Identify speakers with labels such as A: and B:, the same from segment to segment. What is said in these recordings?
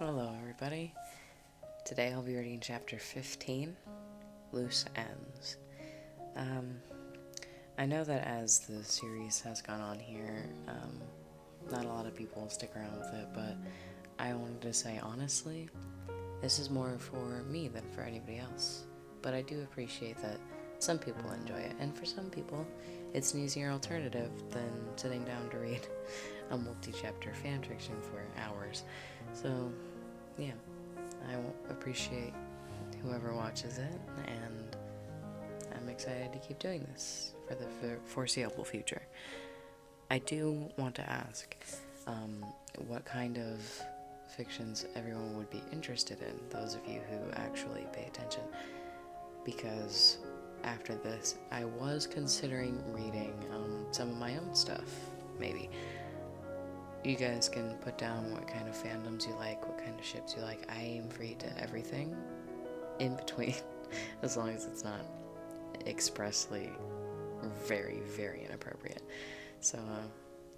A: Hello everybody. Today I'll be reading chapter 15, Loose Ends. I know that as the series has gone on here, not a lot of people will stick around with it, but I wanted to say honestly, this is more for me than for anybody else. But I do appreciate that some people enjoy it, and for some people, it's an easier alternative than sitting down to read a multi-chapter fanfiction for hours. So, yeah, I appreciate whoever watches it, and I'm excited to keep doing this for the foreseeable future. I do want to ask what kind of fictions everyone would be interested in, those of you who actually pay attention, because after this, I was considering reading some of my own stuff, maybe. You guys can put down what kind of fandoms you like, what kind of ships you like. I am free to everything in between, as long as it's not expressly very, very inappropriate. So,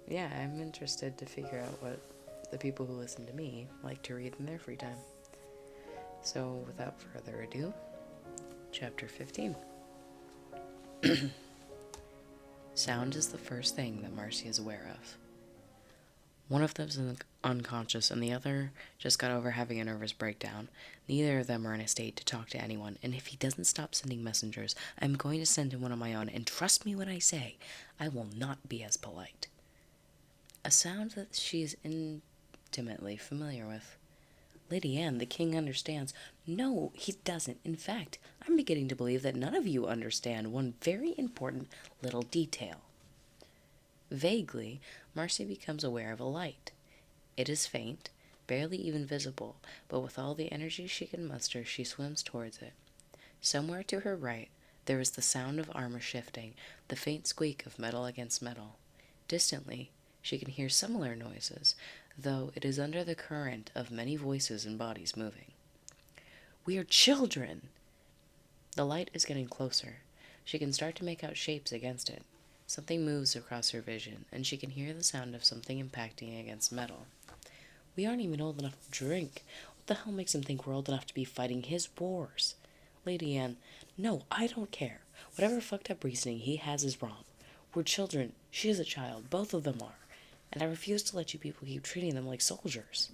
A: yeah, I'm interested to figure out what the people who listen to me like to read in their free time. So, without further ado, chapter 15. Sound is the first thing that Marcy is aware of. One of them is unconscious, and the other just got over having a nervous breakdown. Neither of them are in a state to talk to anyone, and if he doesn't stop sending messengers, I'm going to send him one of my own, and trust me when I say, I will not be as polite. A sound that she is intimately familiar with. Lady Anne, the king understands. No, he doesn't. In fact, I'm beginning to believe that none of you understand one very important little detail. Vaguely, Marcy becomes aware of a light. It is faint, barely even visible, but with all the energy she can muster, she swims towards it. Somewhere to her right, there is the sound of armor shifting, the faint squeak of metal against metal. Distantly, she can hear similar noises, though it is under the current of many voices and bodies moving. We are children! The light is getting closer. She can start to make out shapes against it. Something moves across her vision, and she can hear the sound of something impacting against metal. We aren't even old enough to drink. What the hell makes him think we're old enough to be fighting his wars? Lady Anne, no, I don't care. Whatever fucked up reasoning he has is wrong. We're children. She is a child. Both of them are. And I refuse to let you people keep treating them like soldiers.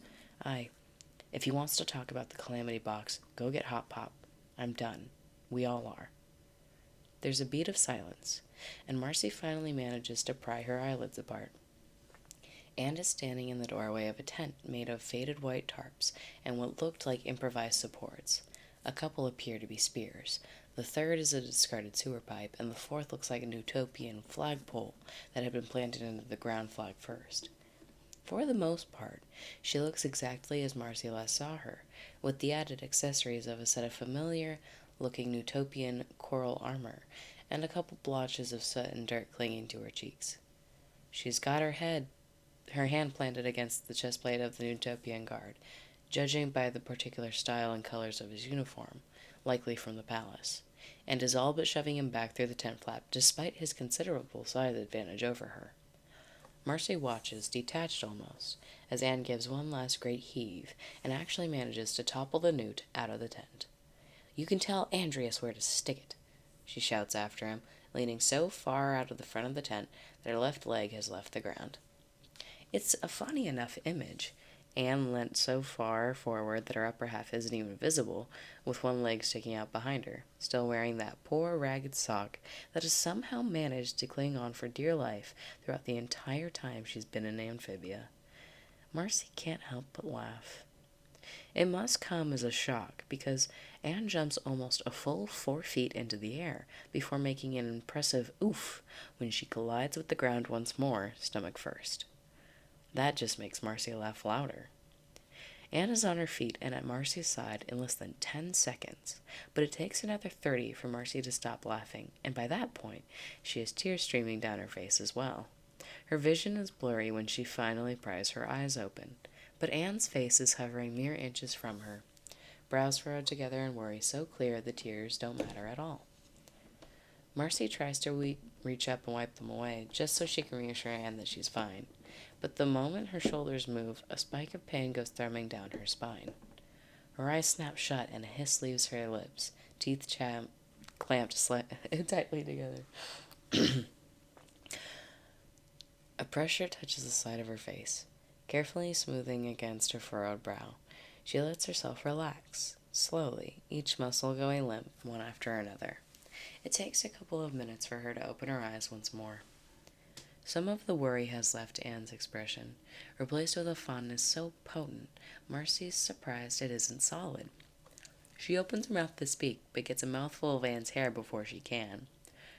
A: If he wants to talk about the Calamity Box, go get Hot Pop. I'm done. We all are. There's a beat of silence, and Marcy finally manages to pry her eyelids apart. Anne is standing in the doorway of a tent made of faded white tarps and what looked like improvised supports. A couple appear to be spears. The third is a discarded sewer pipe, and the fourth looks like an utopian flagpole that had been planted into the ground flag first. For the most part, she looks exactly as Marcy last saw her, with the added accessories of a set of familiar-looking utopian coral armor, and a couple blotches of soot and dirt clinging to her cheeks. She's got her hand planted against the chest plate of the utopian guard, judging by the particular style and colors of his uniform, likely from the palace, and is all but shoving him back through the tent flap, despite his considerable size advantage over her. Marcy watches, detached almost, as Anne gives one last great heave, and actually manages to topple the newt out of the tent. You can tell Andreas where to stick it, she shouts after him, leaning so far out of the front of the tent that her left leg has left the ground. It's a funny enough image. Anne leant so far forward that her upper half isn't even visible, with one leg sticking out behind her, still wearing that poor ragged sock that has somehow managed to cling on for dear life throughout the entire time she's been in Amphibia. Marcy can't help but laugh. It must come as a shock, because Anne jumps almost a full 4 feet into the air before making an impressive oof when she collides with the ground once more, stomach first. That just makes Marcy laugh louder. Anne is on her feet and at Marcy's side in less than 10 seconds, but it takes another 30 for Marcy to stop laughing, and by that point, she has tears streaming down her face as well. Her vision is blurry when she finally pries her eyes open, but Anne's face is hovering mere inches from her, brows furrowed together in worry so clear the tears don't matter at all. Marcy tries to reach up and wipe them away, just so she can reassure Anne that she's fine. But the moment her shoulders move, a spike of pain goes thrumming down her spine. Her eyes snap shut and a hiss leaves her lips, teeth clamped tightly together. A pressure touches the side of her face, carefully smoothing against her furrowed brow. She lets herself relax, slowly, each muscle going limp one after another. It takes a couple of minutes for her to open her eyes once more. Some of the worry has left Anne's expression, replaced with a fondness so potent, Marcy's surprised it isn't solid. She opens her mouth to speak, but gets a mouthful of Anne's hair before she can.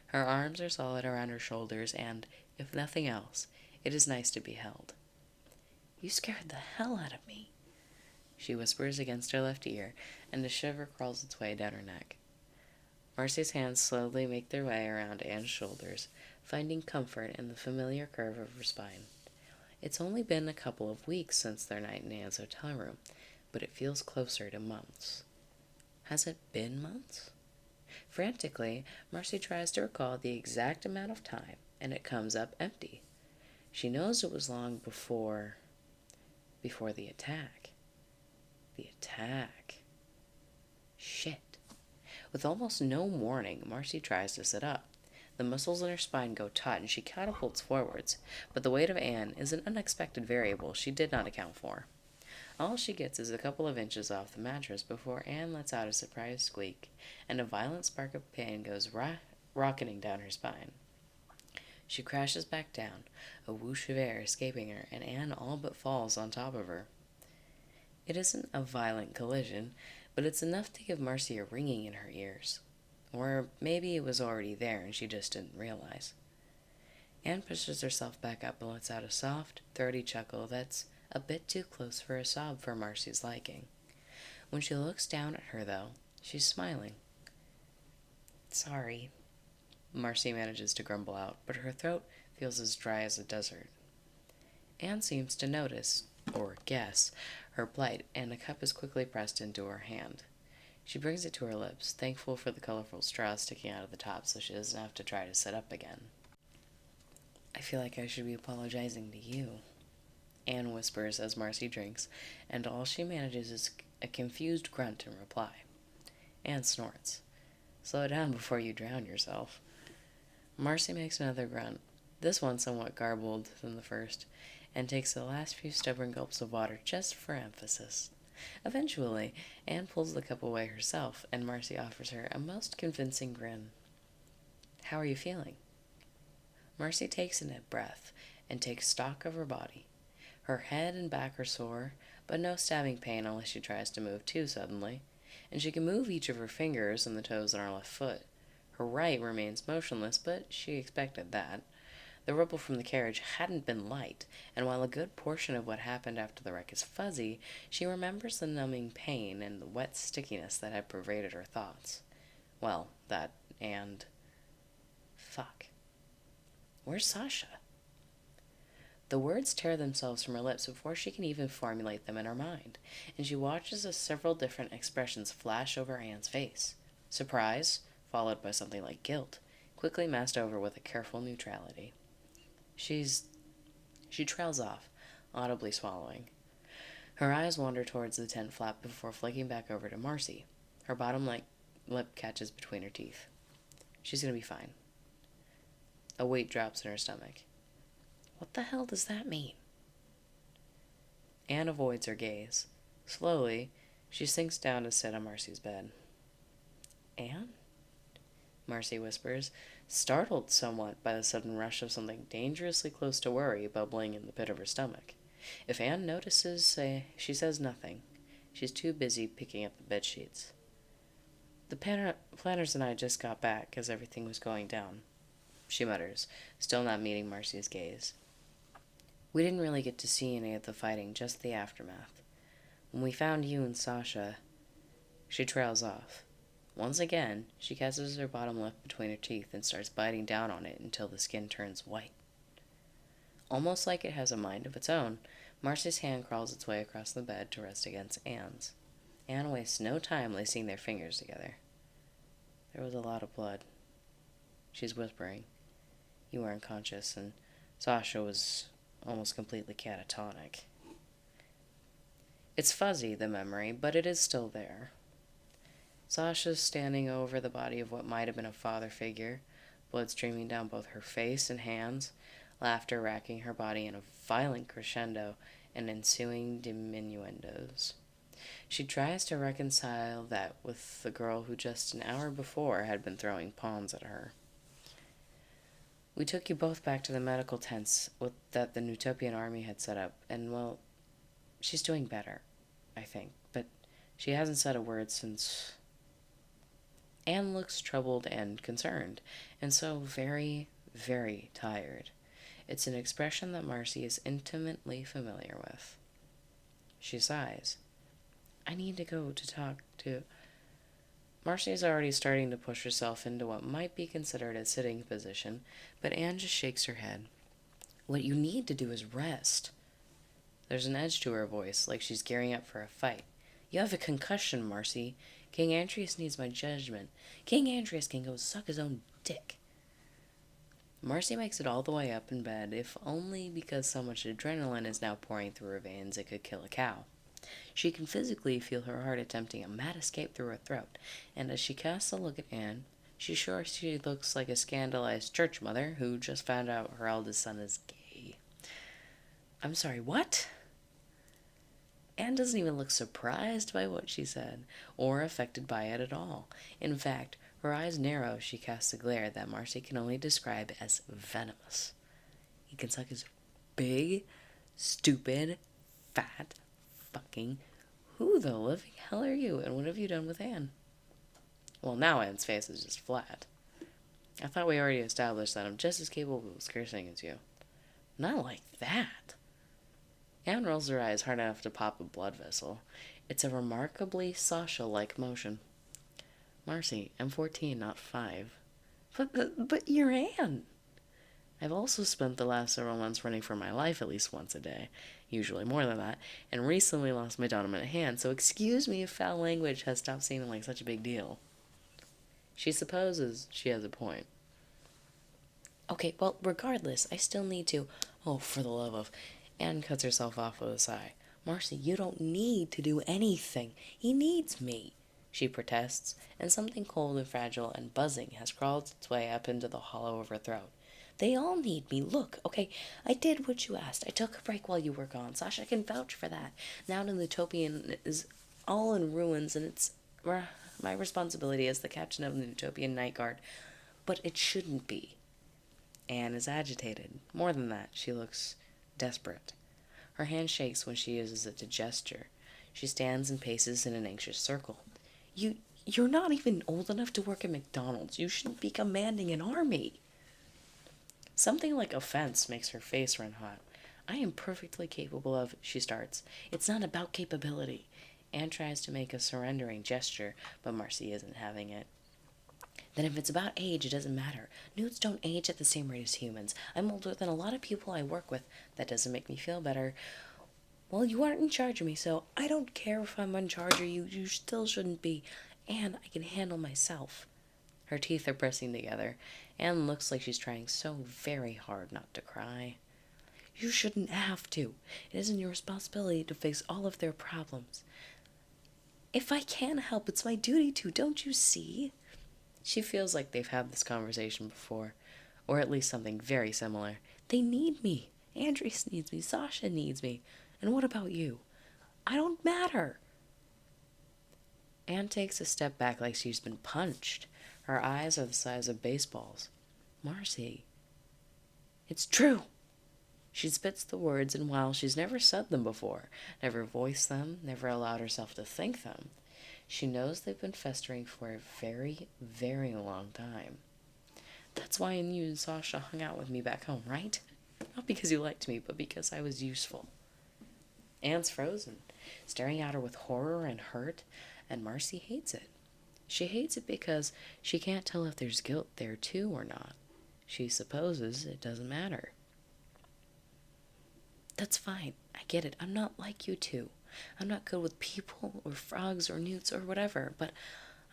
A: Her arms are solid around her shoulders, and, if nothing else, it is nice to be held. "You scared the hell out of me," she whispers against her left ear, and a shiver crawls its way down her neck. Marcy's hands slowly make their way around Anne's shoulders, finding comfort in the familiar curve of her spine. It's only been a couple of weeks since their night in Anne's hotel room, but it feels closer to months. Has it been months? Frantically, Marcy tries to recall the exact amount of time, and it comes up empty. She knows it was long before the attack. The attack. Shit. With almost no warning, Marcy tries to sit up. The muscles in her spine go taut and she catapults forwards, but the weight of Anne is an unexpected variable she did not account for. All she gets is a couple of inches off the mattress before Anne lets out a surprised squeak, and a violent spark of pain goes rocketing down her spine. She crashes back down, a whoosh of air escaping her, and Anne all but falls on top of her. It isn't a violent collision, but it's enough to give Marcy a ringing in her ears. Or maybe it was already there and she just didn't realize. Anne pushes herself back up and lets out a soft, throaty chuckle that's a bit too close for a sob for Marcy's liking. When she looks down at her, though, she's smiling. "Sorry," Marcy manages to grumble out, but her throat feels as dry as a desert. Anne seems to notice, or guess, her plight, and a cup is quickly pressed into her hand. She brings it to her lips, thankful for the colorful straw sticking out of the top so she doesn't have to try to sit up again. "I feel like I should be apologizing to you," Anne whispers as Marcy drinks, and all she manages is a confused grunt in reply. Anne snorts. "Slow down before you drown yourself." Marcy makes another grunt, this one somewhat garbled than the first, and takes the last few stubborn gulps of water just for emphasis. Eventually, Anne pulls the cup away herself, and Marcy offers her a most convincing grin. "How are you feeling?" Marcy takes a deep breath and takes stock of her body. Her head and back are sore, but no stabbing pain unless she tries to move too suddenly, and she can move each of her fingers and the toes on her left foot. Her right remains motionless, but she expected that. The rubble from the carriage hadn't been light, and while a good portion of what happened after the wreck is fuzzy, she remembers the numbing pain and the wet stickiness that had pervaded her thoughts. Well, that and... fuck. Where's Sasha? The words tear themselves from her lips before she can even formulate them in her mind, and she watches as several different expressions flash over Anne's face. Surprise, followed by something like guilt, quickly masked over with a careful neutrality. She trails off, audibly swallowing. Her eyes wander towards the tent flap before flicking back over to Marcy. Her bottom lip catches between her teeth. She's gonna be fine. A weight drops in her stomach. What the hell does that mean? Anne avoids her gaze. Slowly, she sinks down to sit on Marcy's bed. "Anne?" Marcy whispers, startled somewhat by the sudden rush of something dangerously close to worry bubbling in the pit of her stomach. If Anne notices, she says nothing. She's too busy picking up the bedsheets. "The planners and I just got back as everything was going down," she mutters, still not meeting Marcy's gaze. "We didn't really get to see any of the fighting, just the aftermath. When we found you and Sasha..." She trails off. Once again, she catches her bottom lip between her teeth and starts biting down on it until the skin turns white. Almost like it has a mind of its own, Marcy's hand crawls its way across the bed to rest against Anne's. Anne wastes no time lacing their fingers together. There was a lot of blood. she's whispering. You were unconscious, and Sasha was almost completely catatonic. It's fuzzy, the memory, but it is still there. Sasha's standing over the body of what might have been a father figure, blood streaming down both her face and hands, laughter racking her body in a violent crescendo and ensuing diminuendos. She tries to reconcile that with the girl who just an hour before had been throwing pawns at her. We took you both back to the medical tents that the Utopian army had set up, and, well, she's doing better, I think, but she hasn't said a word since. Anne looks troubled and concerned, and so very, very tired. It's an expression that Marcy is intimately familiar with. She sighs. I need to go to talk to... Marcy is already starting to push herself into what might be considered a sitting position, but Anne just shakes her head. What you need to do is rest. There's an edge to her voice, like she's gearing up for a fight. You have a concussion, Marcy. King Andreas needs my judgment. King Andreas can go suck his own dick. Marcy makes it all the way up in bed, if only because so much adrenaline is now pouring through her veins it could kill a cow. She can physically feel her heart attempting a mad escape through her throat, and as she casts a look at Anne, she's sure she looks like a scandalized church mother who just found out her eldest son is gay. I'm sorry, what? Anne doesn't even look surprised by what she said, or affected by it at all. In fact, her eyes narrow as she casts a glare that Marcy can only describe as venomous. He can suck his big, stupid, fat, fucking... Who the living hell are you, and what have you done with Anne? Well, now Anne's face is just flat. I thought we already established that I'm just as capable of cursing as you. Not like that. Anne rolls her eyes hard enough to pop a blood vessel. It's a remarkably Sasha-like motion. Marcy, I'm 14, not 5. But you're Anne. I've also spent the last several months running for my life at least once a day, usually more than that, and recently lost my dominant hand, so excuse me if foul language has stopped seeming like such a big deal. She supposes she has a point. Okay, well, regardless, I still need to... Oh, for the love of... Anne cuts herself off with a sigh. Marcy, you don't need to do anything. He needs me, she protests, and something cold and fragile and buzzing has crawled its way up into the hollow of her throat. They all need me. Look, okay, I did what you asked. I took a break while you were gone. Sasha can vouch for that. Now the Utopian is all in ruins, and it's my responsibility as the captain of the Utopian Night Guard. But it shouldn't be. Anne is agitated. More than that, she looks desperate. Her hand shakes when she uses it to gesture. She stands and paces in an anxious circle. You're not even old enough to work at McDonald's. You shouldn't be commanding an army. Something like offense makes her face run hot. I am perfectly capable of... She starts. It's not about capability. Anne tries to make a surrendering gesture, but Marcy isn't having it. Then if it's about age, it doesn't matter. Newts don't age at the same rate as humans. I'm older than a lot of people I work with. That doesn't make me feel better. Well, you aren't in charge of me, so I don't care if I'm in charge of you. You still shouldn't be. And I can handle myself. Her teeth are pressing together. Anne looks like she's trying so very hard not to cry. You shouldn't have to. It isn't your responsibility to fix all of their problems. If I can help, it's my duty to. Don't you see? She feels like they've had this conversation before, or at least something very similar. They need me. Andres needs me. Sasha needs me. And what about you? I don't matter. Anne takes a step back like she's been punched. Her eyes are the size of baseballs. Marcy. It's true. She spits the words, and while she's never said them before, never voiced them, never allowed herself to think them, she knows they've been festering for a very, very long time. That's why you and Sasha hung out with me back home, right? Not because you liked me, but because I was useful. Anne's frozen, staring at her with horror and hurt, and Marcy hates it. She hates it because she can't tell if there's guilt there too or not. She supposes it doesn't matter. That's fine. I get it. I'm not like you two. I'm not good with people or frogs or newts or whatever, but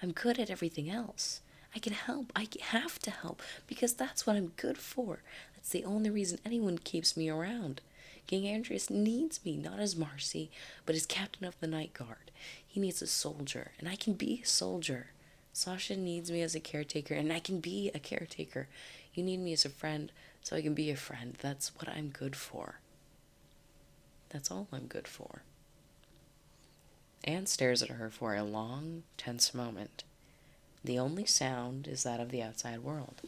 A: I'm good at everything else. I can help. I have to help, because that's what I'm good for. That's the only reason anyone keeps me around. King Andreas needs me, not as Marcy, but as captain of the Night Guard. He needs a soldier, and I can be a soldier. Sasha needs me as a caretaker, and I can be a caretaker. You need me as a friend, so I can be a friend. That's what I'm good for. That's all I'm good for. Anne stares at her for a long, tense moment. The only sound is that of the outside world.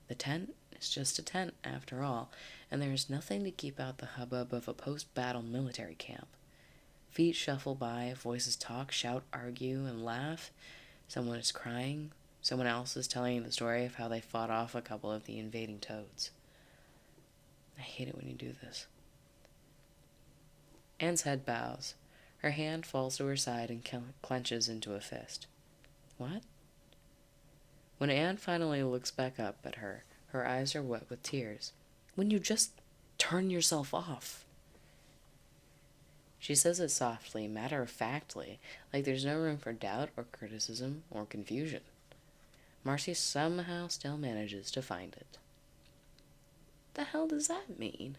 A: The tent is just a tent, after all, and there is nothing to keep out the hubbub of a post-battle military camp. Feet shuffle by, voices talk, shout, argue, and laugh. Someone is crying. Someone else is telling the story of how they fought off a couple of the invading toads. I hate it when you do this. Anne's head bows. Her hand falls to her side and clenches into a fist. What? When Anne finally looks back up at her, her eyes are wet with tears. When you just turn yourself off. She says it softly, matter-of-factly, like there's no room for doubt or criticism or confusion. Marcy somehow still manages to find it. The hell does that mean?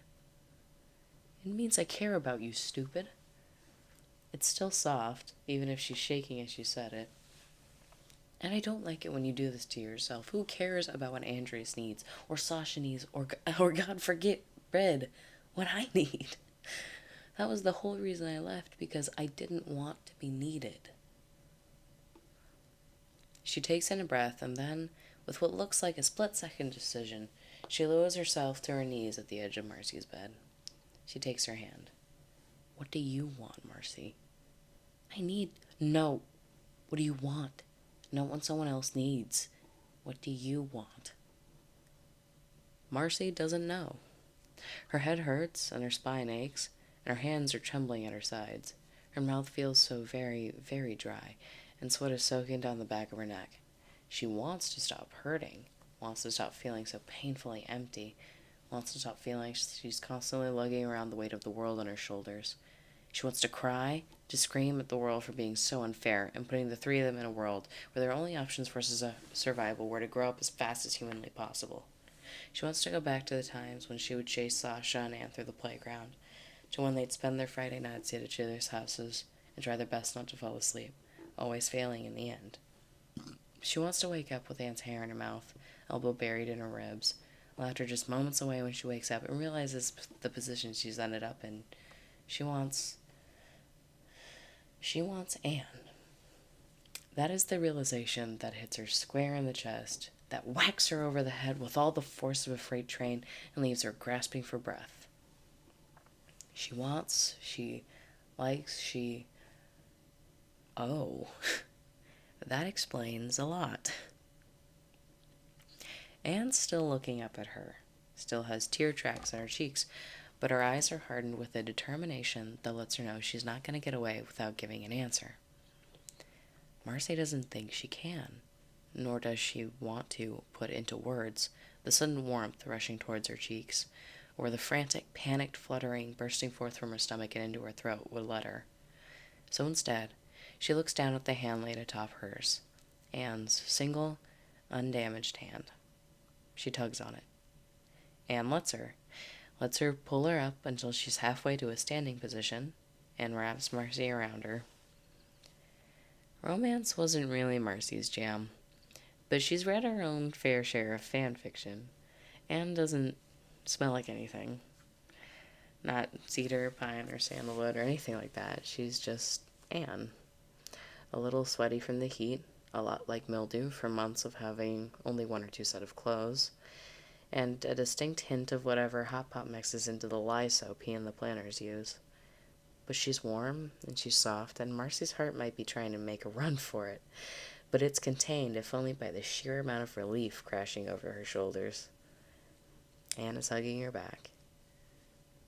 A: It means I care about you, stupid. It's still soft, even if she's shaking as she said it. And I don't like it when you do this to yourself. Who cares about what Andreas needs, or Sasha needs, or God forbid, what I need? That was the whole reason I left, because I didn't want to be needed. She takes in a breath, and then, with what looks like a split-second decision, she lowers herself to her knees at the edge of Marcy's bed. She takes her hand. What do you want, Marcy? No. What do you want? Not what someone else needs. What do you want? Marcy doesn't know. Her head hurts, and her spine aches, and her hands are trembling at her sides. Her mouth feels so very, very dry, and sweat is soaking down the back of her neck. She wants to stop hurting, wants to stop feeling so painfully empty, wants to stop feeling she's constantly lugging around the weight of the world on her shoulders. She wants to cry, to scream at the world for being so unfair and putting the three of them in a world where their only options for survival were to grow up as fast as humanly possible. She wants to go back to the times when she would chase Sasha and Anne through the playground, to when they'd spend their Friday nights at each other's houses and try their best not to fall asleep, always failing in the end. She wants to wake up with Anne's hair in her mouth, elbow buried in her ribs, laughter just moments away when she wakes up and realizes the position she's ended up in. She wants Anne. That is the realization that hits her square in the chest, that whacks her over the head with all the force of a freight train and leaves her grasping for breath. She wants, she likes, she... Oh, that explains a lot. Anne's still looking up at her, still has tear tracks on her cheeks, but her eyes are hardened with a determination that lets her know she's not going to get away without giving an answer. Marcy doesn't think she can, nor does she want to put into words the sudden warmth rushing towards her cheeks, or the frantic, panicked fluttering bursting forth from her stomach and into her throat would let her. So instead, she looks down at the hand laid atop hers, Anne's single, undamaged hand. She tugs on it. Anne lets her pull her up until she's halfway to a standing position, and wraps Marcy around her. Romance wasn't really Marcy's jam, but she's read her own fair share of fan fiction. Anne doesn't smell like anything. Not cedar, pine, or sandalwood, or anything like that. She's just Anne. A little sweaty from the heat, a lot like mildew from months of having only one or two set of clothes, and a distinct hint of whatever Hot Pot mixes into the lye soap he and the planners use. But she's warm, and she's soft, and Marcy's heart might be trying to make a run for it, but it's contained, if only by the sheer amount of relief crashing over her shoulders. Anne is hugging her back.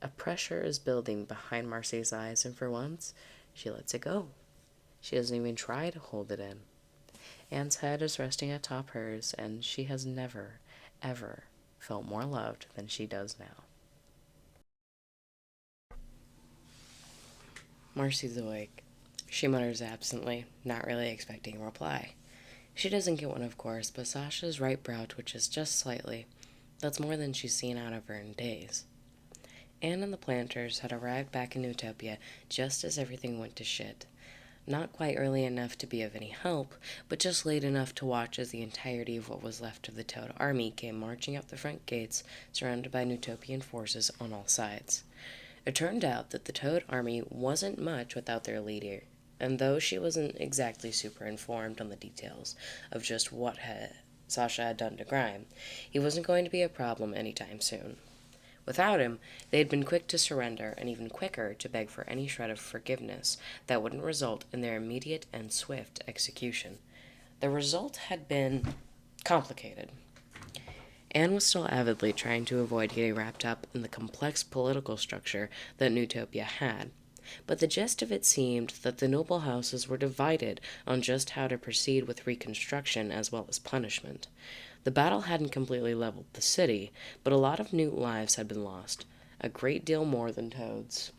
A: A pressure is building behind Marcy's eyes, and for once, she lets it go. She doesn't even try to hold it in. Anne's head is resting atop hers, and she has never, ever felt more loved than she does now. Marcy's awake. She mutters absently, not really expecting a reply. She doesn't get one, of course, but Sasha's right brow twitches just slightly. That's more than she's seen out of her in days. Anne and the planters had arrived back in Utopia just as everything went to shit. Not quite early enough to be of any help, but just late enough to watch as the entirety of what was left of the Toad army came marching up the front gates, surrounded by Utopian forces on all sides. It turned out that the Toad army wasn't much without their leader, and though she wasn't exactly super informed on the details of just what Sasha had done to Grime, he wasn't going to be a problem anytime soon. Without him, they had been quick to surrender and even quicker to beg for any shred of forgiveness that wouldn't result in their immediate and swift execution. The result had been complicated. Anne was still avidly trying to avoid getting wrapped up in the complex political structure that Newtopia had, but the gist of it seemed that the noble houses were divided on just how to proceed with reconstruction as well as punishment. The battle hadn't completely leveled the city, but a lot of Newt lives had been lost, a great deal more than Toad's.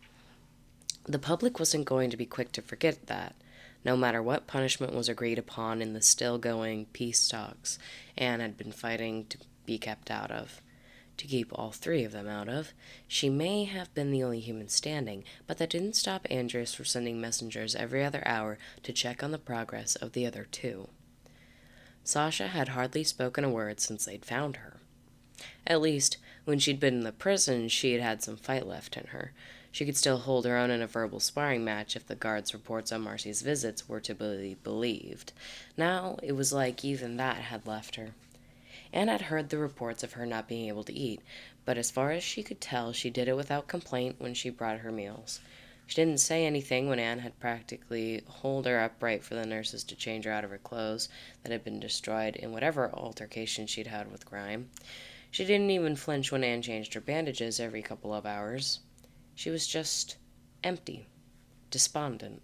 A: The public wasn't going to be quick to forget that, no matter what punishment was agreed upon in the still-going peace talks Anne had been fighting to be kept out of. To keep all three of them out of. She may have been the only human standing, but that didn't stop Andreas from sending messengers every other hour to check on the progress of the other two. Sasha had hardly spoken a word since they'd found her. At least, when she'd been in the prison, she had had some fight left in her. She could still hold her own in a verbal sparring match if the guards' reports on Marcy's visits were to be believed. Now, it was like even that had left her. Anne had heard the reports of her not being able to eat, but as far as she could tell, she did it without complaint when she brought her meals. She didn't say anything when Anne had practically hauled her upright for the nurses to change her out of her clothes that had been destroyed in whatever altercation she'd had with Grime. She didn't even flinch when Anne changed her bandages every couple of hours. She was just empty, despondent.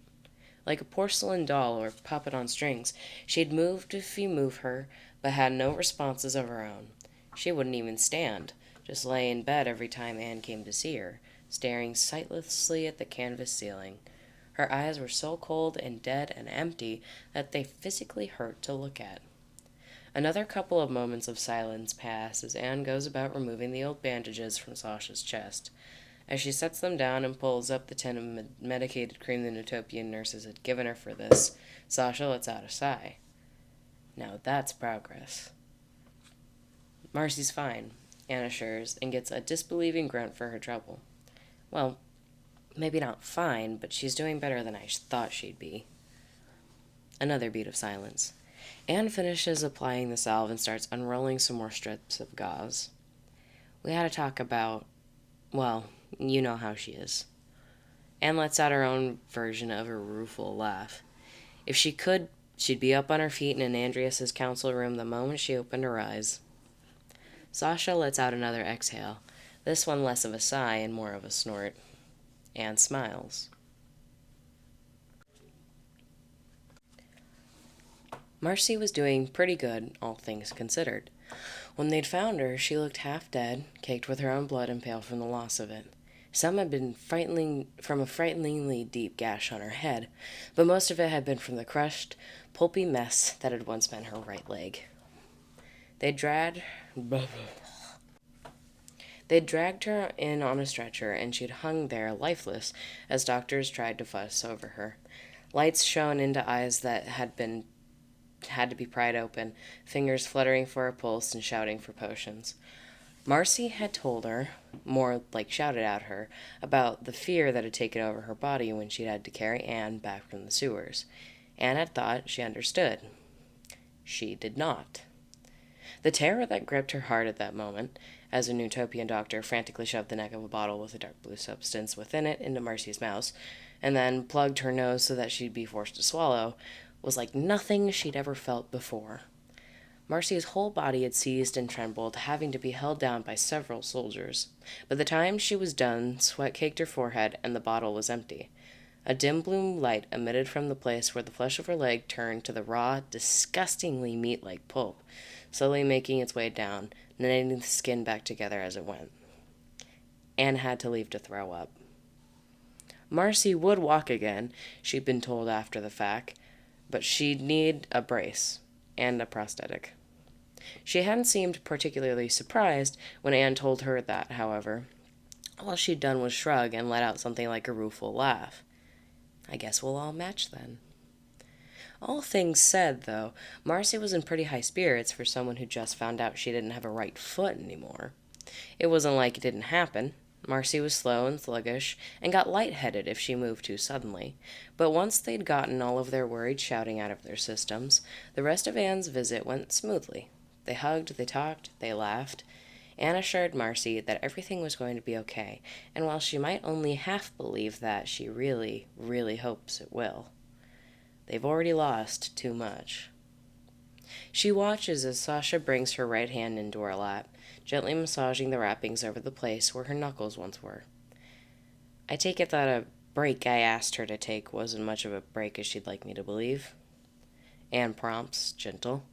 A: Like a porcelain doll or puppet on strings, she'd moved if you move her, but had no responses of her own. She wouldn't even stand, just lay in bed every time Anne came to see her, staring sightlessly at the canvas ceiling. Her eyes were so cold and dead and empty that they physically hurt to look at. Another couple of moments of silence pass as Anne goes about removing the old bandages from Sasha's chest. As she sets them down and pulls up the tin of medicated cream the Utopian nurses had given her for this, Sasha lets out a sigh. Now that's progress. Marcy's fine, Anne assures, and gets a disbelieving grunt for her trouble. Well, maybe not fine, but she's doing better than I thought she'd be. Another beat of silence. Anne finishes applying the salve and starts unrolling some more strips of gauze. We had to talk about, well, you know how she is. Anne lets out her own version of a rueful laugh. If she could, she'd be up on her feet in Andreas's council room the moment she opened her eyes. Sasha lets out another exhale, this one less of a sigh and more of a snort. Anne smiles. Marcy was doing pretty good, all things considered. When they'd found her, she looked half dead, caked with her own blood and pale from the loss of it. Some had been from a frighteningly deep gash on her head, but most of it had been from the crushed, pulpy mess that had once been her right leg. They'd dragged her in on a stretcher, and she'd hung there, lifeless, as doctors tried to fuss over her. Lights shone into eyes that had to be pried open, fingers fluttering for a pulse and shouting for potions. Marcy had told her, more like shouted at her, about the fear that had taken over her body when she'd had to carry Anne back from the sewers. Anne had thought she understood. She did not. The terror that gripped her heart at that moment, as a Utopian doctor frantically shoved the neck of a bottle with a dark blue substance within it into Marcy's mouth, and then plugged her nose so that she'd be forced to swallow, was like nothing she'd ever felt before. Marcy's whole body had seized and trembled, having to be held down by several soldiers. By the time she was done, sweat caked her forehead, and the bottle was empty. A dim blue light emitted from the place where the flesh of her leg turned to the raw, disgustingly meat-like pulp, slowly making its way down, knitting the skin back together as it went. Anne had to leave to throw up. Marcy would walk again, she'd been told after the fact, but she'd need a brace. and a prosthetic. She hadn't seemed particularly surprised when Anne told her that, however. All she'd done was shrug and let out something like a rueful laugh. I guess we'll all match then. All things said, though, Marcy was in pretty high spirits for someone who just found out she didn't have a right foot anymore. It wasn't like it didn't happen. Marcy was slow and sluggish, and got lightheaded if she moved too suddenly. But once they'd gotten all of their worried shouting out of their systems, the rest of Anne's visit went smoothly. They hugged, they talked, they laughed. Anne assured Marcy that everything was going to be okay, and while she might only half believe that, she really, really hopes it will. They've already lost too much. She watches as Sasha brings her right hand into her lap, gently massaging the wrappings over the place where her knuckles once were. I take it that a break I asked her to take wasn't much of a break as she'd like me to believe. Anne prompts, gentle.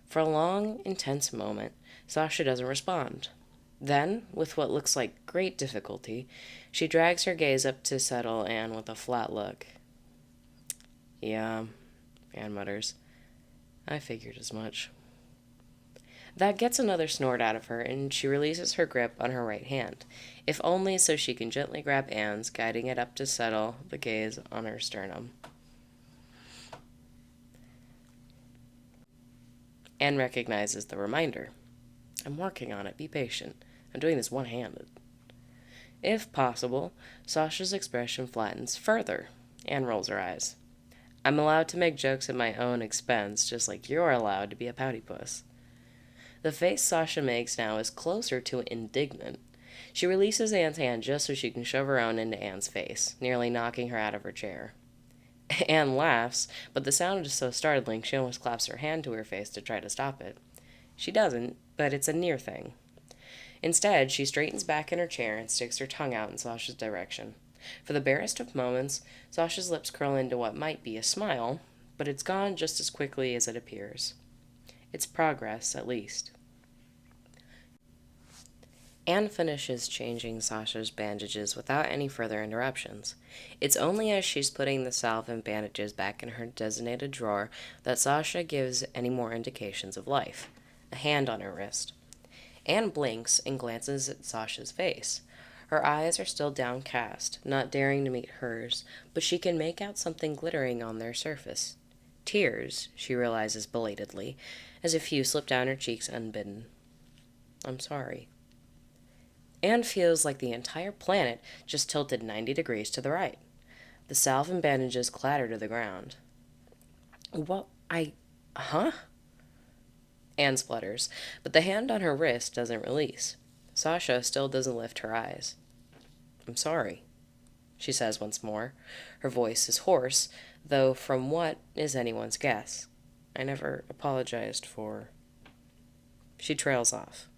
A: For a long, intense moment, Sasha doesn't respond. Then, with what looks like great difficulty, she drags her gaze up to settle Anne with a flat look. Yeah, Anne mutters. I figured as much. That gets another snort out of her, and she releases her grip on her right hand, if only so she can gently grab Anne's, guiding it up to settle the gaze on her sternum. Anne recognizes the reminder. I'm working on it. Be patient. I'm doing this one-handed. If possible, Sasha's expression flattens further. Anne rolls her eyes. I'm allowed to make jokes at my own expense, just like you're allowed to be a pouty puss. The face Sasha makes now is closer to indignant. She releases Anne's hand just so she can shove her own into Anne's face, nearly knocking her out of her chair. Anne laughs, but the sound is so startling she almost claps her hand to her face to try to stop it. She doesn't, but it's a near thing. Instead, she straightens back in her chair and sticks her tongue out in Sasha's direction. For the barest of moments, Sasha's lips curl into what might be a smile, but it's gone just as quickly as it appears. It's progress, at least. Anne finishes changing Sasha's bandages without any further interruptions. It's only as she's putting the salve and bandages back in her designated drawer that Sasha gives any more indications of life. A hand on her wrist. Anne blinks and glances at Sasha's face. Her eyes are still downcast, not daring to meet hers, but she can make out something glittering on their surface. Tears, she realizes belatedly, as a few slip down her cheeks unbidden. I'm sorry. Anne feels like the entire planet just tilted 90 degrees to the right. The salve and bandages clatter to the ground. What? Huh? Anne splutters, but the hand on her wrist doesn't release. Sasha still doesn't lift her eyes. I'm sorry, she says once more. Her voice is hoarse, though from what is anyone's guess. I never apologized for... She trails off.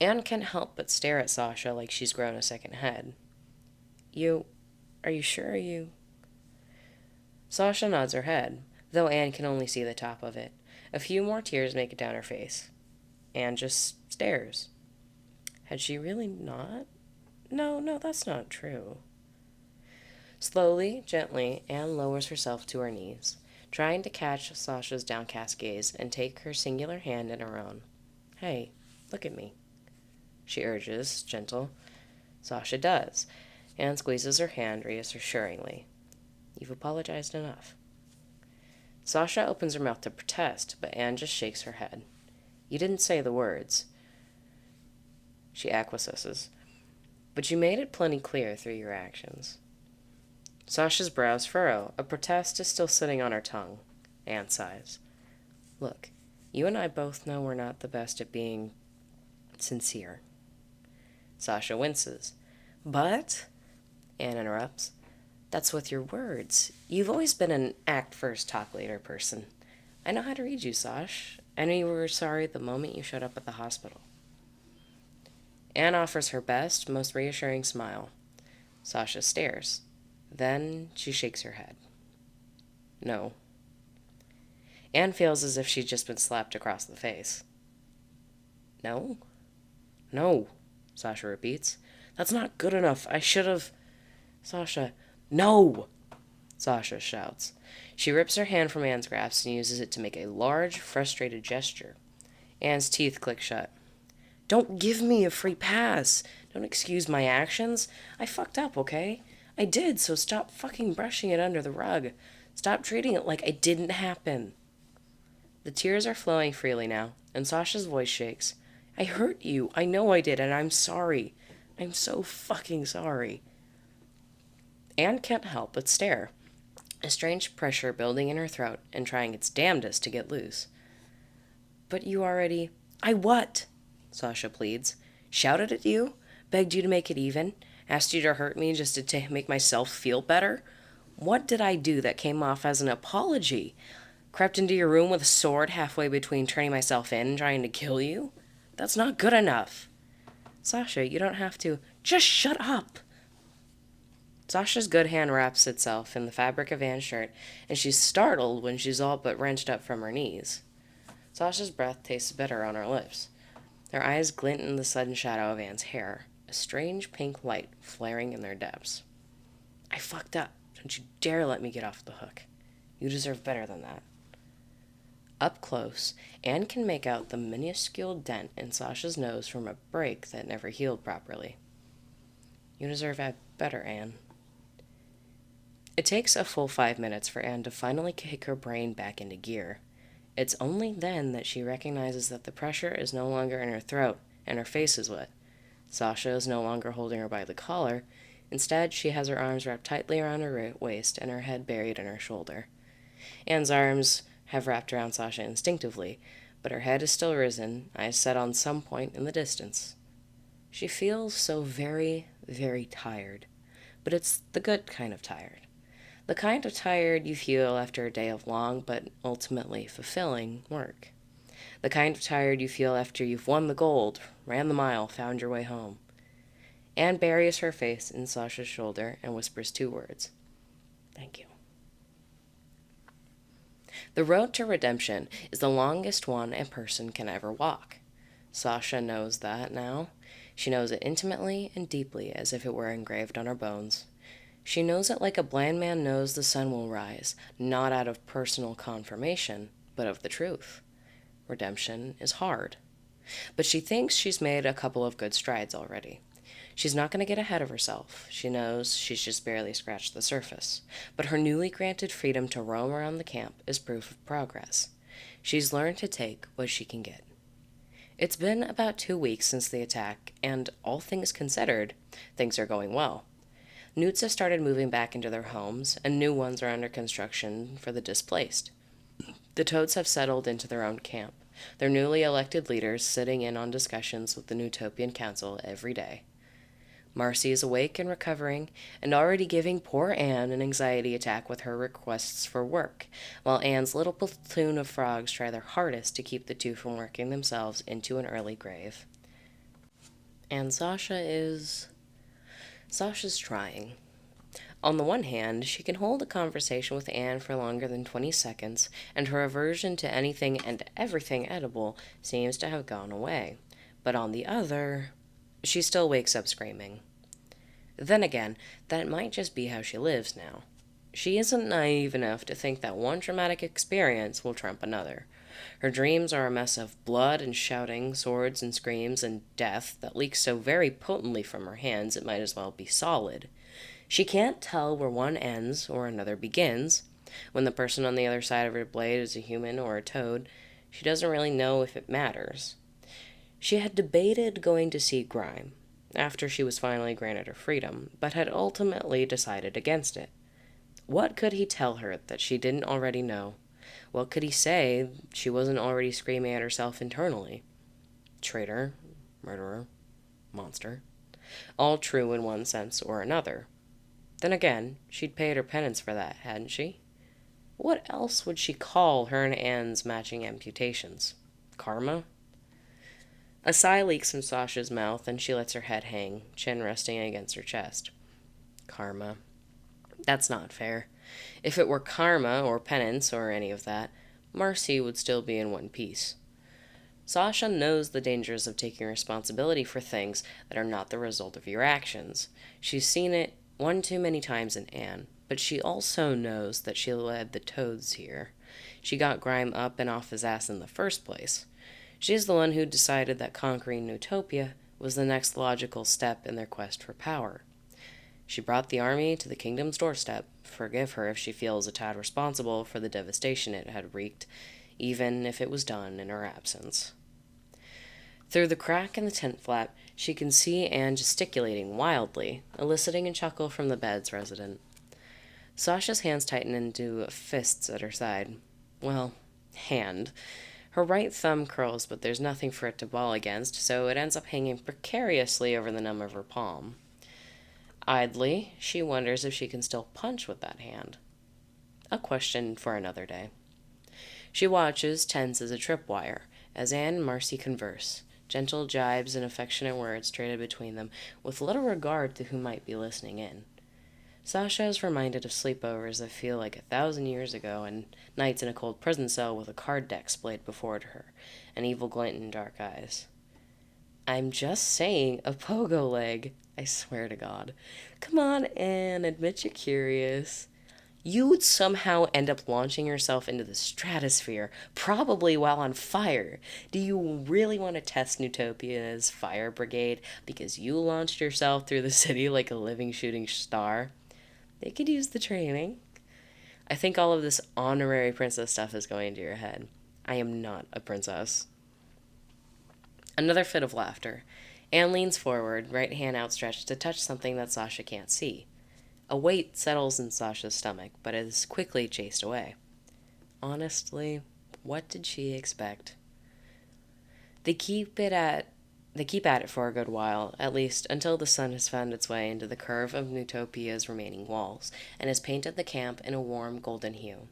A: Anne can't help but stare at Sasha like she's grown a second head. Are you sure you... Sasha nods her head, though Anne can only see the top of it. A few more tears make it down her face. Anne just stares. Had she really not? No, that's not true. Slowly, gently, Anne lowers herself to her knees, trying to catch Sasha's downcast gaze and take her singular hand in her own. Hey, look at me, she urges, gentle. Sasha does. Anne squeezes her hand reassuringly. You've apologized enough. Sasha opens her mouth to protest, but Anne just shakes her head. You didn't say the words, she acquiesces, but you made it plenty clear through your actions. Sasha's brows furrow. A protest is still sitting on her tongue. Anne sighs. Look, you and I both know we're not the best at being sincere. Sasha winces. But, Anne interrupts, that's with your words. You've always been an act first, talk later person. I know how to read you, Sash. I knew you were sorry the moment you showed up at the hospital. Anne offers her best, most reassuring smile. Sasha stares. Then she shakes her head. No. Anne feels as if she'd just been slapped across the face. No? No, Sasha repeats. That's not good enough. I should have... Sasha... No! Sasha shouts. She rips her hand from Anne's grasp and uses it to make a large, frustrated gesture. Anne's teeth click shut. Don't give me a free pass. Don't excuse my actions. I fucked up, okay? I did, so stop fucking brushing it under the rug. Stop treating it like it didn't happen. The tears are flowing freely now, and Sasha's voice shakes. I hurt you. I know I did, and I'm sorry. I'm so fucking sorry. Anne can't help but stare, a strange pressure building in her throat and trying its damnedest to get loose. But you already... I what? Sasha pleads. Shouted at you? Begged you to make it even? Asked you to hurt me just to make myself feel better? What did I do that came off as an apology? Crept into your room with a sword halfway between turning myself in and trying to kill you? That's not good enough. Sasha, you don't have to... Just shut up! Sasha's good hand wraps itself in the fabric of Anne's shirt, and she's startled when she's all but wrenched up from her knees. Sasha's breath tastes bitter on her lips. Her eyes glint in the sudden shadow of Anne's hair, a strange pink light flaring in their depths. I fucked up. Don't you dare let me get off the hook. You deserve better than that. Up close, Anne can make out the minuscule dent in Sasha's nose from a break that never healed properly. You deserve better, Anne. It takes a full 5 minutes for Anne to finally kick her brain back into gear. It's only then that she recognizes that the pressure is no longer in her throat and her face is wet. Sasha is no longer holding her by the collar. Instead, she has her arms wrapped tightly around her waist and her head buried in her shoulder. Anne's arms have wrapped around Sasha instinctively, but her head is still risen, eyes set on some point in the distance. She feels so very, very tired, but it's the good kind of tired. The kind of tired you feel after a day of long but ultimately fulfilling work. The kind of tired you feel after you've won the gold, ran the mile, found your way home. Anne buries her face in Sasha's shoulder and whispers 2 words. Thank you. The road to redemption is the longest one a person can ever walk. Sasha knows that now. She knows it intimately and deeply, as if it were engraved on her bones. She knows it like a blind man knows the sun will rise, not out of personal confirmation, but of the truth. Redemption is hard. But she thinks she's made a couple of good strides already. She's not going to get ahead of herself. She knows she's just barely scratched the surface. But her newly granted freedom to roam around the camp is proof of progress. She's learned to take what she can get. It's been about 2 weeks since the attack, and all things considered, things are going well. Newts have started moving back into their homes, and new ones are under construction for the displaced. The Toads have settled into their own camp, their newly elected leaders sitting in on discussions with the Newtopian Council every day. Marcy is awake and recovering, and already giving poor Anne an anxiety attack with her requests for work, while Anne's little platoon of frogs try their hardest to keep the two from working themselves into an early grave. And Sasha's trying. On the one hand, she can hold a conversation with Anne for longer than 20 seconds, and her aversion to anything and everything edible seems to have gone away. But on the other, she still wakes up screaming. Then again, that might just be how she lives now. She isn't naive enough to think that one traumatic experience will trump another. Her dreams are a mess of blood and shouting, swords and screams, and death that leaks so very potently from her hands it might as well be solid. She can't tell where one ends or another begins. When the person on the other side of her blade is a human or a toad, she doesn't really know if it matters. She had debated going to see Grime after she was finally granted her freedom, but had ultimately decided against it. What could he tell her that she didn't already know? What could he say she wasn't already screaming at herself internally? Traitor, murderer, monster. All true in one sense or another. Then again, she'd paid her penance for that, hadn't she? What else would she call her and Anne's matching amputations? Karma? A sigh leaks from Sasha's mouth, and she lets her head hang, chin resting against her chest. Karma. That's not fair. If it were karma or penance or any of that, Marcy would still be in one piece. Sasha knows the dangers of taking responsibility for things that are not the result of your actions. She's seen it one too many times in Anne, but she also knows that she led the toads here. She got Grime up and off his ass in the first place. She's the one who decided that conquering Newtopia was the next logical step in their quest for power. She brought the army to the kingdom's doorstep. Forgive her if she feels a tad responsible for the devastation it had wreaked, even if it was done in her absence. Through the crack in the tent flap, she can see Anne gesticulating wildly, eliciting a chuckle from the bed's resident. Sasha's hands tighten into fists at her side. Well, hand. Her right thumb curls, but there's nothing for it to ball against, so it ends up hanging precariously over the numb of her palm. Idly, she wonders if she can still punch with that hand. A question for another day. She watches, tense as a tripwire, as Anne and Marcy converse, gentle jibes and affectionate words traded between them, with little regard to who might be listening in. Sasha is reminded of sleepovers that feel like 1,000 years ago, and nights in a cold prison cell with a card deck splayed before her, an evil glint in dark eyes. I'm just saying, a pogo leg, I swear to God. Come on, Anne, admit you're curious. You would somehow end up launching yourself into the stratosphere, probably while on fire. Do you really want to test Newtopia's fire brigade because you launched yourself through the city like a living shooting star? They could use the training. I think all of this honorary princess stuff is going to your head. I am not a princess. Another fit of laughter. Anne leans forward, right hand outstretched to touch something that Sasha can't see. A weight settles in Sasha's stomach, but is quickly chased away. Honestly, what did she expect? They keep at it for a good while, at least until the sun has found its way into the curve of Newtopia's remaining walls, and has painted the camp in a warm golden hue.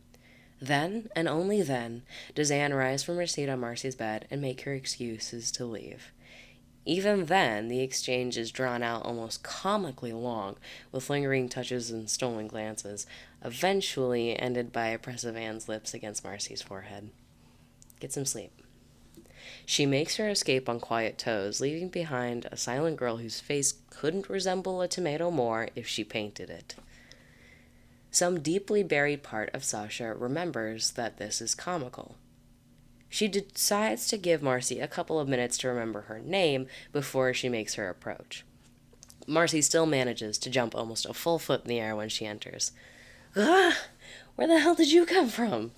A: Then, and only then, does Anne rise from her seat on Marcy's bed and make her excuses to leave. Even then, the exchange is drawn out almost comically long, with lingering touches and stolen glances, eventually ended by a press of Anne's lips against Marcy's forehead. Get some sleep. She makes her escape on quiet toes, leaving behind a silent girl whose face couldn't resemble a tomato more if she painted it. Some deeply buried part of Sasha remembers that this is comical. She decides to give Marcy a couple of minutes to remember her name before she makes her approach. Marcy still manages to jump almost a full foot in the air when she enters. Ah! Where the hell did you come from?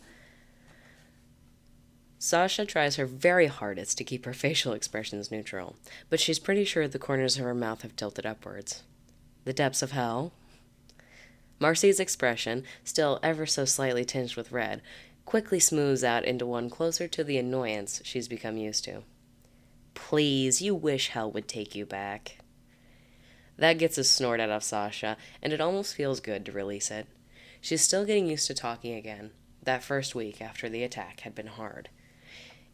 A: Sasha tries her very hardest to keep her facial expressions neutral, but she's pretty sure the corners of her mouth have tilted upwards. The depths of hell? Marcy's expression, still ever so slightly tinged with red, quickly smooths out into one closer to the annoyance she's become used to. Please, you wish hell would take you back. That gets a snort out of Sasha, and it almost feels good to release it. She's still getting used to talking again. That first week after the attack had been hard.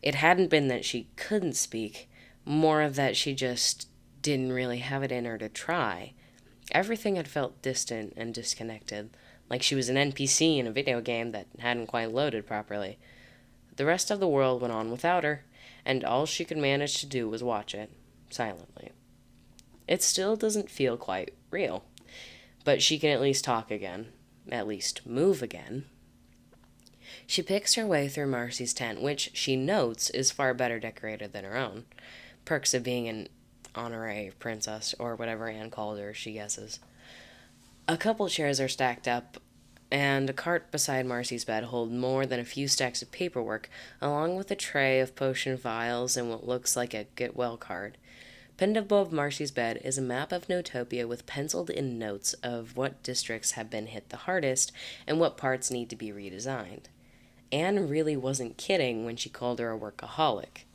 A: It hadn't been that she couldn't speak, more that she just didn't really have it in her to try. Everything had felt distant and disconnected, like she was an NPC in a video game that hadn't quite loaded properly. The rest of the world went on without her, and all she could manage to do was watch it, silently. It still doesn't feel quite real, but she can at least talk again, at least move again. She picks her way through Marcy's tent, which she notes is far better decorated than her own. Perks of being an honorary princess, or whatever Anne called her, she guesses. A couple chairs are stacked up, and a cart beside Marcy's bed holds more than a few stacks of paperwork, along with a tray of potion vials and what looks like a get well card. Pinned above Marcy's bed is a map of Newtopia with penciled-in notes of what districts have been hit the hardest and what parts need to be redesigned. Anne really wasn't kidding when she called her a workaholic.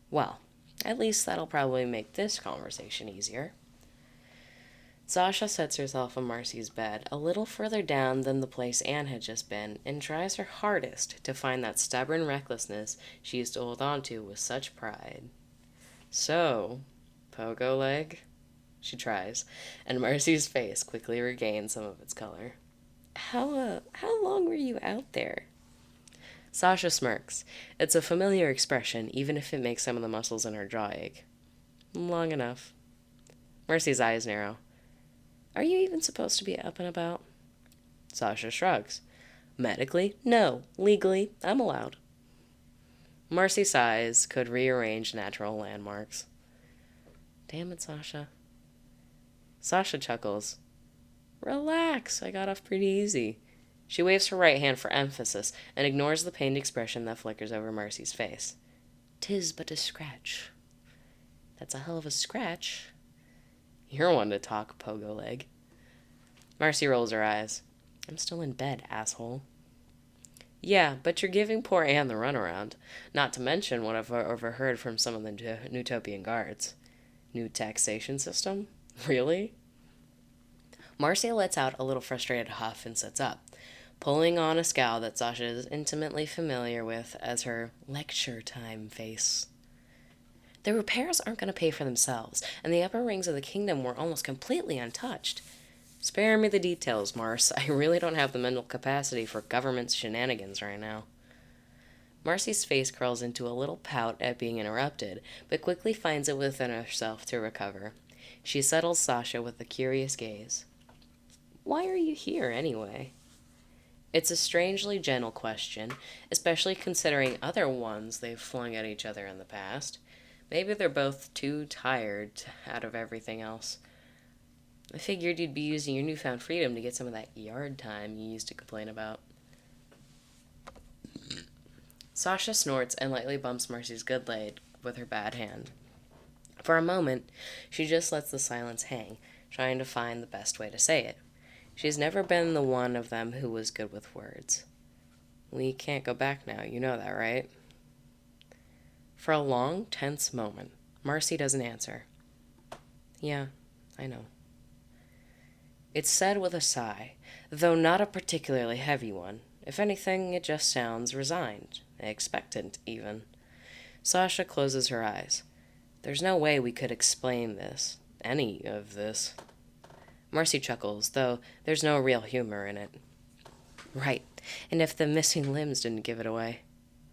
A: Well, at least that'll probably make this conversation easier. Sasha sets herself on Marcy's bed, a little further down than the place Anne had just been, and tries her hardest to find that stubborn recklessness she used to hold on to with such pride. So, pogo leg? She tries, and Marcy's face quickly regains some of its color. How long were you out there? Sasha smirks. It's a familiar expression, even if it makes some of the muscles in her jaw ache. Long enough. Marcy's eyes narrow. Are you even supposed to be up and about? Sasha shrugs. Medically? No. Legally, I'm allowed. Marcy sighs, could rearrange natural landmarks. Damn it, Sasha. Sasha chuckles. Relax, I got off pretty easy. She waves her right hand for emphasis and ignores the pained expression that flickers over Marcy's face. 'Tis but a scratch. That's a hell of a scratch. You're one to talk, pogo leg. Marcy rolls her eyes. I'm still in bed, asshole. Yeah, but you're giving poor Anne the runaround. Not to mention what I've overheard from some of the Newtopian guards. New taxation system? Really? Marcy lets out a little frustrated huff and sits up, pulling on a scowl that Sasha is intimately familiar with as her lecture time face. The repairs aren't going to pay for themselves, and the upper rings of the kingdom were almost completely untouched. Spare me the details, Mars. I really don't have the mental capacity for government shenanigans right now. Marcy's face curls into a little pout at being interrupted, but quickly finds it within herself to recover. She settles Sasha with a curious gaze. Why are you here, anyway? It's a strangely gentle question, especially considering other ones they've flung at each other in the past. Maybe they're both too tired out of everything else. I figured you'd be using your newfound freedom to get some of that yard time you used to complain about. Sasha snorts and lightly bumps Marcy's good leg with her bad hand. For a moment, she just lets the silence hang, trying to find the best way to say it. She's never been the one of them who was good with words. We can't go back now, you know that, right? For a long, tense moment, Marcy doesn't answer. Yeah, I know. It's said with a sigh, though not a particularly heavy one. If anything, it just sounds resigned, expectant even. Sasha closes her eyes. There's no way we could explain this, any of this. Marcy chuckles, though there's no real humor in it. Right, and if the missing limbs didn't give it away,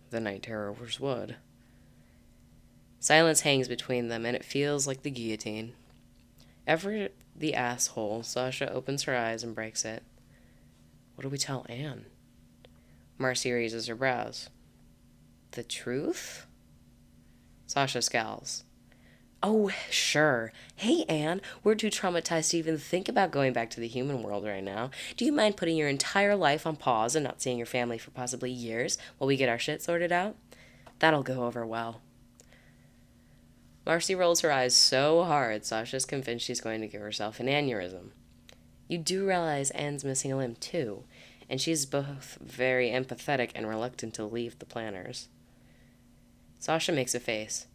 A: the night terrors would. Silence hangs between them, and it feels like the guillotine. Ever the asshole, Sasha opens her eyes and breaks it. What do we tell Anne? Marcy raises her brows. The truth? Sasha scowls. Oh, sure. Hey, Anne, we're too traumatized to even think about going back to the human world right now. Do you mind putting your entire life on pause and not seeing your family for possibly years while we get our shit sorted out? That'll go over well. Marcy rolls her eyes so hard, Sasha's convinced she's going to give herself an aneurysm. You do realize Anne's missing a limb, too, and she's both very empathetic and reluctant to leave the planners. Sasha makes a face.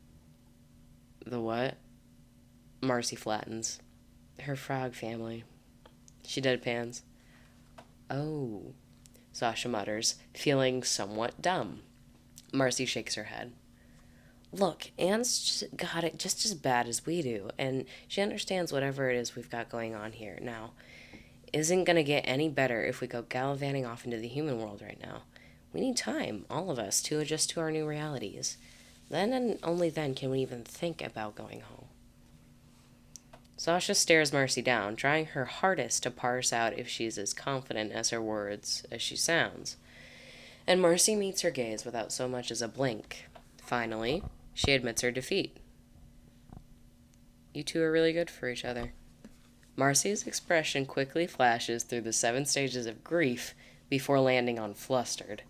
A: The what? Marcy flattens. Her frog family. She deadpans. Oh, Sasha mutters, feeling somewhat dumb. Marcy shakes her head. Look, Anne's got it just as bad as we do, and she understands whatever it is we've got going on here now. Isn't going to get any better if we go gallivanting off into the human world right now. We need time, all of us, to adjust to our new realities. Then and only then can we even think about going home. Sasha stares Marcy down, trying her hardest to parse out if she's as confident as her words as she sounds. And Marcy meets her gaze without so much as a blink. Finally, she admits her defeat. You two are really good for each other. Marcy's expression quickly flashes through the 7 stages of grief before landing on flustered.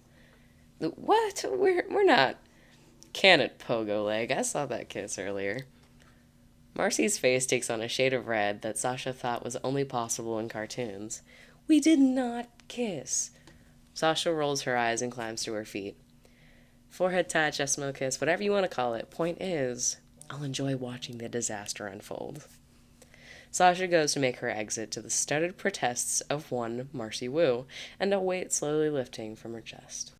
A: What? We're not... Can it, pogo leg? I saw that kiss earlier. Marcy's face takes on a shade of red that Sasha thought was only possible in cartoons. We did not kiss. Sasha rolls her eyes and climbs to her feet. Forehead touch, Eskimo kiss, whatever you want to call it. Point is, I'll enjoy watching the disaster unfold. Sasha goes to make her exit to the stuttered protests of one Marcy Wu, and a weight slowly lifting from her chest.